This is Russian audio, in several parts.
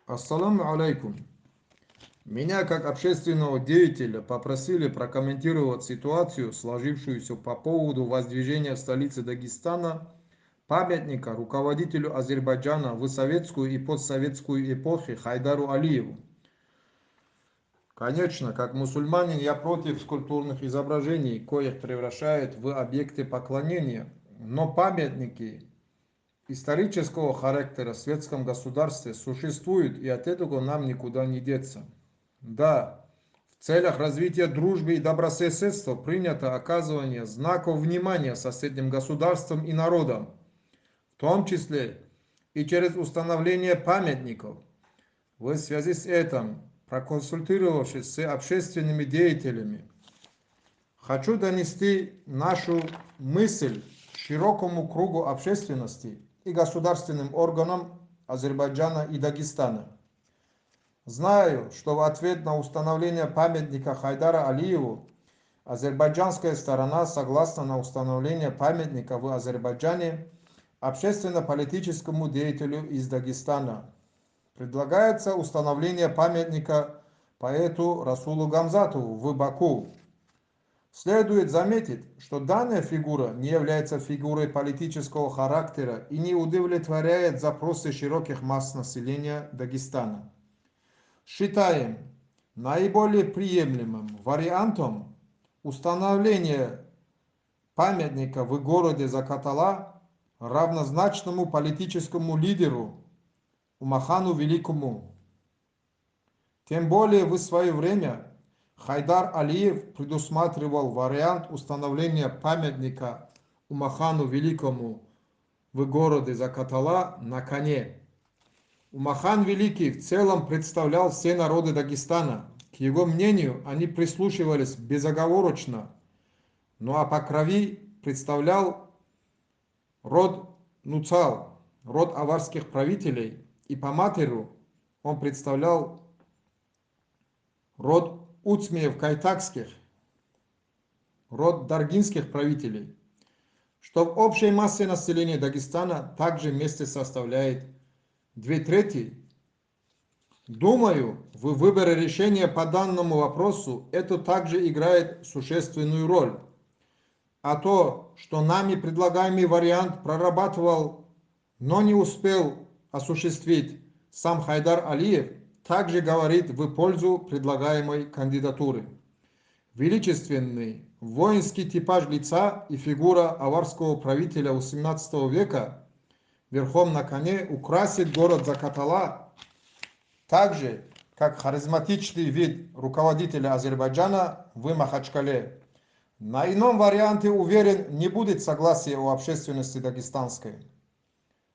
Ассаламу алейкум. Меня, как общественного деятеля, попросили прокомментировать ситуацию, сложившуюся по поводу воздвижения в столице Дагестана памятника руководителю Азербайджана в советскую и постсоветскую эпохи Хайдару Алиеву. Конечно, как мусульманин я против скульптурных изображений, коих превращают в объекты поклонения, но памятники исторического характера в светском государстве существуют, и от этого нам никуда не деться. Да, в целях развития дружбы и добрососедства принято оказывание знаков внимания соседним государствам и народам, в том числе и через установление памятников. В связи с этим, проконсультировавшись с общественными деятелями, хочу донести нашу мысль широкому кругу общественности и государственным органам Азербайджана и Дагестана. Знаю, что в ответ на установление памятника Хайдара Алиеву азербайджанская сторона согласна на установление памятника в Азербайджане общественно-политическому деятелю из Дагестана. Предлагается установление памятника поэту Расулу Гамзатову в Баку. Следует заметить, что данная фигура не является фигурой политического характера и не удовлетворяет запросы широких масс населения Дагестана. Считаем наиболее приемлемым вариантом установления памятника в городе Закатала равнозначному политическому лидеру Умахану Великому. Тем более в свое время Хайдар Алиев предусматривал вариант установления памятника Умахану Великому в городе Закатала на коне. Умахан Великий в целом представлял все народы Дагестана. К его мнению они прислушивались безоговорочно, ну а по крови представлял род Нуцал, род аварских правителей, и по матери он представлял род Уцмиев-Кайтакских, род даргинских правителей, что в общей массе населения Дагестана также вместе составляет 2/3. Думаю, в выборе решения по данному вопросу это также играет существенную роль. А то, что нами предлагаемый вариант прорабатывал, но не успел осуществить сам Хайдар Алиев, также говорит в пользу предлагаемой кандидатуры. Величественный воинский типаж лица и фигура аварского правителя XVIII века верхом на коне украсит город Закатала, так же, как харизматичный вид руководителя Азербайджана в Махачкале. На ином варианте, уверен, не будет согласия у общественности дагестанской.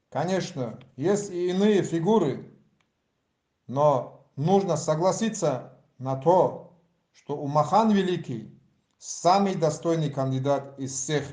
Конечно, есть и иные фигуры, но нужно согласиться на то, что Умахан Великий самый достойный кандидат из всех